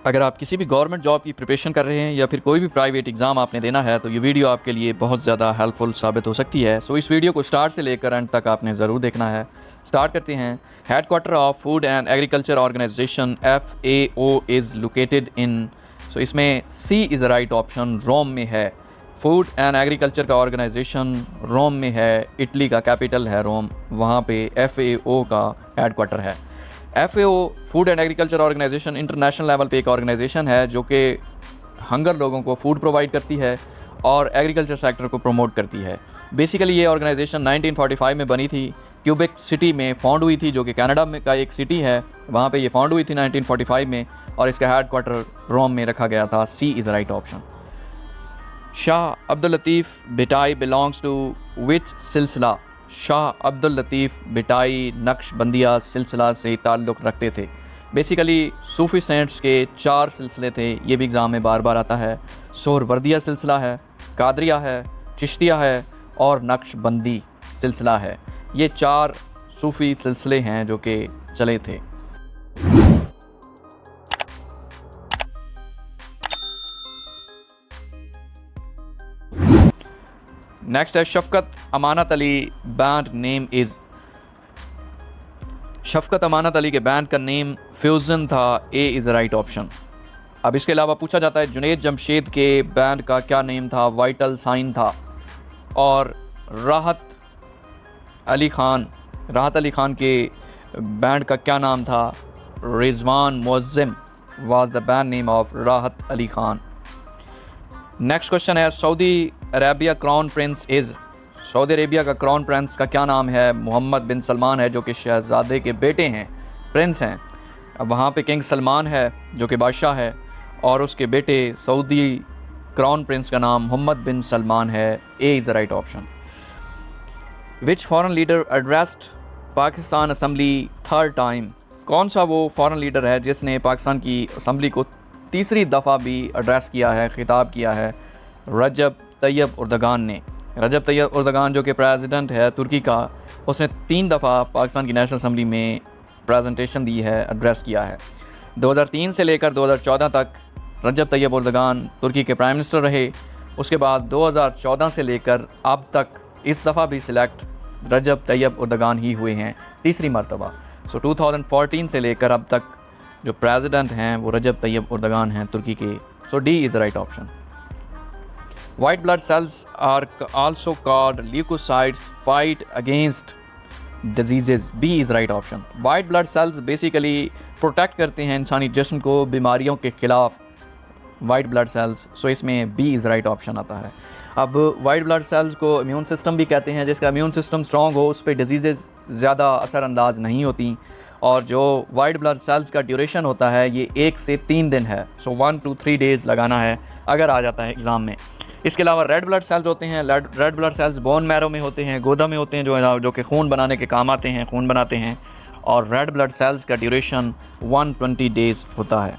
अगर आप किसी भी गवर्नमेंट जॉब की प्रिपरेशन कर रहे हैं या फिर कोई भी प्राइवेट एग्ज़ाम आपने देना है तो ये वीडियो आपके लिए बहुत ज़्यादा हेल्पफुल साबित हो सकती है। सो इस वीडियो को स्टार्ट से लेकर एंड तक आपने ज़रूर देखना है। स्टार्ट करते हैं। Headquarter of food and agriculture organization FAO is located in, so इसमें C is right option, Rome में है। फूड एंड एग्रीकल्चर का ऑर्गेनाइजेशन रोम में है, इटली का कैपिटल है रोम, वहाँ पे FAO का हेडक्वार्टर है। FAO food and agriculture organisation international level पे एक ऑर्गेनाइजेशन है जो कि हंगर लोगों को फूड प्रोवाइड करती है और एग्रीकल्चर सेक्टर को प्रमोट करती है। बेसिकली ये ऑर्गेनाइजेशन 1945 में बनी थी, क्यूबेक सिटी में फाउंड हुई थी जो कि कनाडा में का एक सिटी है, वहाँ पे ये फाउंड हुई थी 1945 में और इसका हेडक्वार्टर रोम में रखा गया था। C is right option. Shah Abdul Latif Bhittai belongs to which सिलसिला? शाह अब्दुल लतीफ़ बिटाई नक्शबंदिया सिलसिला से ताल्लुक़ रखते थे। बेसिकली सूफ़ी सेंट्स के 4 सिलसिले थे, ये भी एग्ज़ाम में बार बार आता है। सोहरवर्दिया सिलसिला है, कादरिया है, चिश्तिया है और नक्शबंदी सिलसिला है। ये 4 सूफ़ी सिलसिले हैं जो कि चले थे। नेक्स्ट है शफ़क़त Amanat Ali band name is. शफ़क़त Amanat Ali के बैंड का नेम फ्यूज़न था। A is right option. अब इसके अलावा पूछा जाता है जुनैद जमशेद के बैंड का क्या नेम था? वाइटल साइन था। और राहत अली ख़ान के बैंड का क्या नाम था? Rizwan Muazzam was the band name of Rahat Ali Khan. Next question है Saudi Arabia crown prince is. Saudi Arabia का क्राउन प्रिंस का क्या नाम है? मोहम्मद बिन सलमान है जो कि शहज़ादे के बेटे हैं, प्रिंस हैं। अब वहाँ पे किंग सलमान है जो कि बादशाह है और उसके बेटे सऊदी क्राउन प्रिंस का नाम मोहम्मद बिन सलमान है। A is the right option. Which foreign leader addressed Pakistan assembly third time? कौन सा वो फॉरेन लीडर है जिसने पाकिस्तान की असम्बली को तीसरी दफ़ा भी एड्रेस किया है, खिताब किया है? रजब तैयब उर्दगान ने। रजब तैयब उर्दगान जो कि प्रेसिडेंट है तुर्की का, उसने 3 दफ़ा पाकिस्तान की नेशनल असम्बली में प्रेजेंटेशन दी है, एड्रेस किया है। 2003 से लेकर 2014 तक रजब तैयब उर्दगान तुर्की के प्राइम मिनिस्टर रहे। उसके बाद 2014 से लेकर अब तक इस दफ़ा भी सिलेक्ट रजब तैयब उर्दगान ही हुए हैं तीसरी मरतबा। सो 2014 से लेकर अब तक जो प्रेसिडेंट हैं वो रजब तैयब उर्दगान हैं तुर्की के। So D is the right option. White blood cells are also called leukocytes fight against disease. B is right option. White blood cells basically protect करते हैं इंसानी जिस्म को बीमारियों के ख़िलाफ़, वाइट ब्लड सेल्स। सो इसमें बी इज़ राइट ऑप्शन आता है। अब वाइट ब्लड सेल्स को इम्यून सिस्टम भी कहते हैं, जिसका इम्यून सिस्टम स्ट्रॉन्ग हो उस पर डिजीज़ ज़्यादा असरअंदाज नहीं होती। और जो वाइट ब्लड सेल्स का ड्यूरेशन होता है ये 1 से 3 दिन है। सो 1 to 3 डेज़ लगाना है अगर आ जाता है एग्ज़ाम में। इसके अलावा रेड ब्लड सेल्स होते हैं। Red blood cells bone marrow में होते हैं, गोदा में होते हैं, जो कि खून बनाने के काम आते हैं, खून बनाते हैं। और रेड ब्लड सेल्स का ड्यूरेशन 120 डेज़ होता है।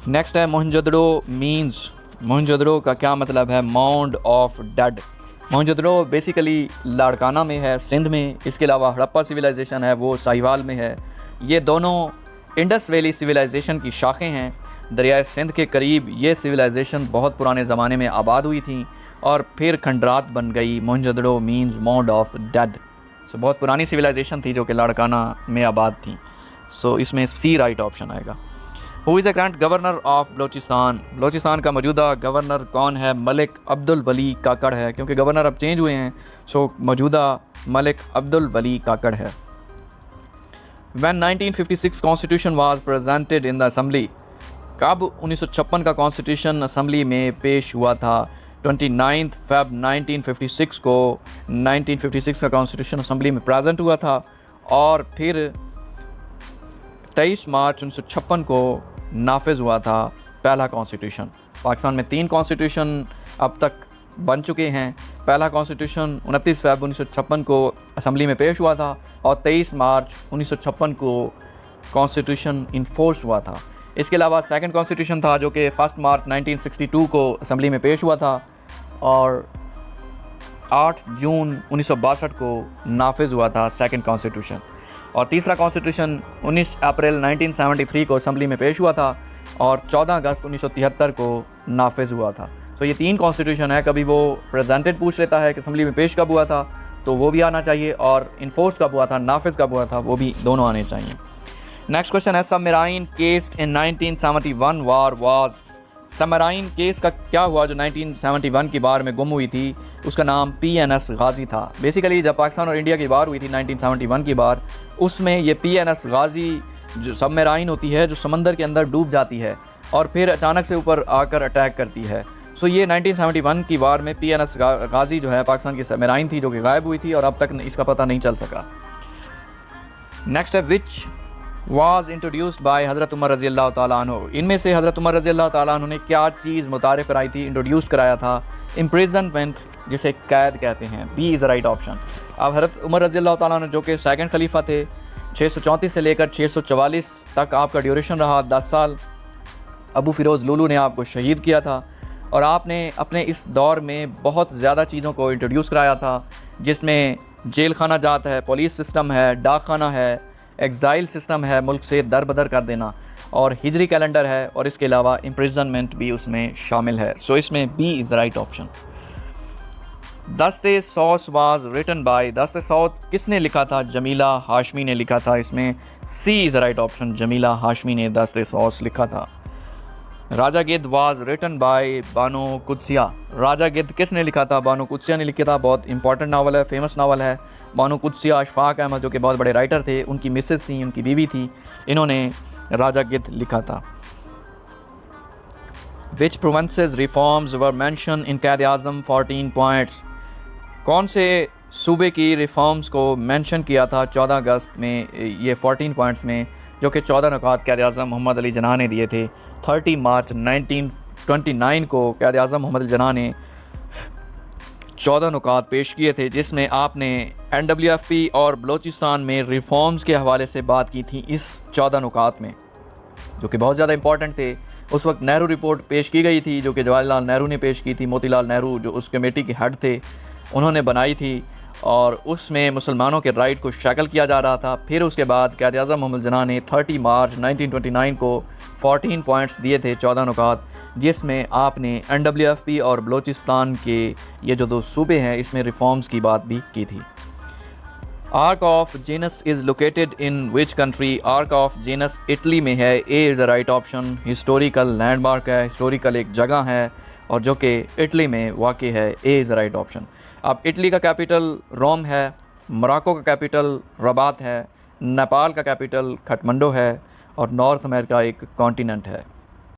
नेक्स्ट है मोहनजोदड़ो मीन्स। मोहनजोदड़ो का क्या मतलब है? Mound of dead. Mohenjodaro basically Larkana में है, सिंध में। इसके अलावा हड़प्पा सिविलाइजेशन है वो साहिवाल में है। ये दोनों इंडस वैली सिविलाइजेशन की शाखें हैं। दरियाए सिंध के करीब ये सिविलाइजेशन बहुत पुराने ज़माने में आबाद हुई थी और फिर खंडरात बन गई। Mohenjodaro means mound of dead. So बहुत पुरानी सिविलाइजेशन थी जो कि लाड़काना में आबाद थी। सो इसमें सी राइट ऑप्शन आएगा। Who is the current governor of Balochistan? Balochistan का मौजूदा गवर्नर कौन है? मलिक अब्दुल वली काकड़ है, क्योंकि गवर्नर अब चेंज हुए हैं। सो मौजूदा मलिक अब्दुल वली काकड़ है। When 1956 constitution was presented in the assembly? कब 1956 का कॉन्स्टिट्यूशन असम्बली में पेश हुआ था? 29 Feb 1956 को 1956 का कॉन्स्टिट्यूशन असम्बली में प्रेजेंट हुआ था और फिर 23 मार्च 1956 को नाफिज हुआ था पहला कॉन्स्टिट्यूशन। पाकिस्तान में 3 कॉन्स्टिट्यूशन अब तक बन चुके हैं। पहला कॉन्स्टिट्यूशन 29 फ़रवरी 1956 को असम्बली में पेश हुआ था और 23 मार्च 1956 को कॉन्स्टिट्यूशन इन्फोर्स हुआ था। इसके अलावा सेकंड कॉन्स्टिट्यूशन था जो कि 1 मार्च 1962 को असम्बली में पेश हुआ था और 8 जून 1962 को नाफिज हुआ था सेकंड कॉन्स्टिट्यूशन। और तीसरा कॉन्स्टिट्यूशन 19 अप्रैल 1973 को असम्बली में पेश हुआ था और 14 अगस्त 1973 को नाफिज हुआ था। तो ये 3 कॉन्स्टिट्यूशन है, कभी वो प्रेजेंटेड पूछ लेता है कि असम्बली में पेश कब हुआ था, तो वो भी आना चाहिए, और इन्फोर्स कब हुआ था, नाफिज कब हुआ था, वो भी दोनों आने चाहिए। नेक्स्ट क्वेश्चन है submarine case in 1971 war was. Submarine case का क्या हुआ जो 1971 की वार में गुम हुई थी, उसका नाम PNS गाजी था। बेसिकली जब पाकिस्तान और इंडिया की वार हुई थी 1971 की वार, उसमें ये PNS गाजी जो सबमरीन होती है जो समंदर के अंदर डूब जाती है और फिर अचानक से ऊपर आकर अटैक करती है। सो ये 1971 की वार में PNS गाजी जो है पाकिस्तान की सबमरीन थी जो कि गायब हुई थी और अब तक इसका पता नहीं चल सका। नेक्स्ट है विच वाज इंट्रोड्यूस्ड बाय हज़रत उमर रज़ी अल्लाह तआला अन्हु। इनमें से हज़रत उमर रज़ी अल्लाह तआला अन्हु ने क्या चीज़ मुतारिफ कराई थी, इंट्रोड्यूस कराया था? इम्प्रिजनमेंट, जिसे कैद कहते हैं। B is the right option. अब हज़रत उमर रज़ी अल्लाह तआला अन्हु जो कि सेकंड खलीफा थे, 634 से लेकर 644 तक आपका ड्यूरेशन रहा 10 साल। अबू फ़िरोज़ लुलू ने आपको शहीद किया था और आपने अपने इस दौर में बहुत ज़्यादा चीज़ों को इंट्रोड्यूस कराया था, जिसमें जेल खाना जात है, पुलिस सिस्टम है, डाक खाना है, एग्ज़ाइल सिस्टम है, मुल्क से दर बदर कर देना, और हिजरी कैलेंडर है, और इसके अलावा इम्प्रिजनमेंट भी उसमें शामिल है। सो इसमें B is the right option. Dashte Soos was written by. Dashte Soos किसने लिखा था? जमीला हाशमी ने लिखा था। इसमें C is the right option, Jamila Hashmi ने दस्ते सौस लिखा था। Raja Gidh was written by Bano Qudsia. Raja Gidh किसने लिखा था? बानो कुदसिया ने लिखा था। बहुत इंपॉर्टेंट नावल है, फेमस नावल है। बानो कुदसिया अशफाक अहमद जो कि बहुत बड़े राइटर थे, उनकी मिसेस थी, उनकी बीवी थी, इन्होंने राजा गिद्ध लिखा था। Which provinces reforms were mention in Quaid Azam 14 points. कौन से सूबे की रिफॉर्म्स को मेंशन किया था 14 अगस्त में, ये 14 पॉइंट्स में, जो कि 14 नुकात कैद आज़म मोहम्मद अली जिन्ना ने दिए थे। 30 मार्च 1929 को कैद आज़म मोहम्मद अली जिन्ना ने 14 नुकात पेश किए थे, जिसमें आपने NWFP और बलूचिस्तान में रिफॉर्म्स के हवाले से बात की थी इस 14 नुकात में, जो कि बहुत ज़्यादा इंपॉर्टेंट थे। उस वक्त नेहरू रिपोर्ट पेश की गई थी, जो कि जवाहरलाल नेहरू ने पेश की थी। मोतीलाल नेहरू जो उस कमेटी के हेड थे, उन्होंने बनाई थी, और उसमें मुसलमानों के राइट को शैकल किया जा रहा था। फिर उसके बाद कैद आज़म मोहम्मद जिन्ना ने 30 मार्च 1929 को 14 पॉइंट्स दिए थे, 14 नुकात, जिसमें आपने NWFP और बलूचिस्तान के ये जो 2 सूबे हैं इसमें रिफॉर्म्स की बात भी की थी। Arch of Janus is located in which country. Arch of Janus Italy में है। A is the right option. Historical landmark है, हिस्टोरिकल एक जगह है और जो कि इटली में वाक़ है। A is the right option. अब इटली का कैपिटल रोम है, मोरक्को का कैपिटल रबात है, नेपाल का कैपिटल काठमांडू है, और नॉर्थ अमेरिका एक कॉन्टिनेंट है।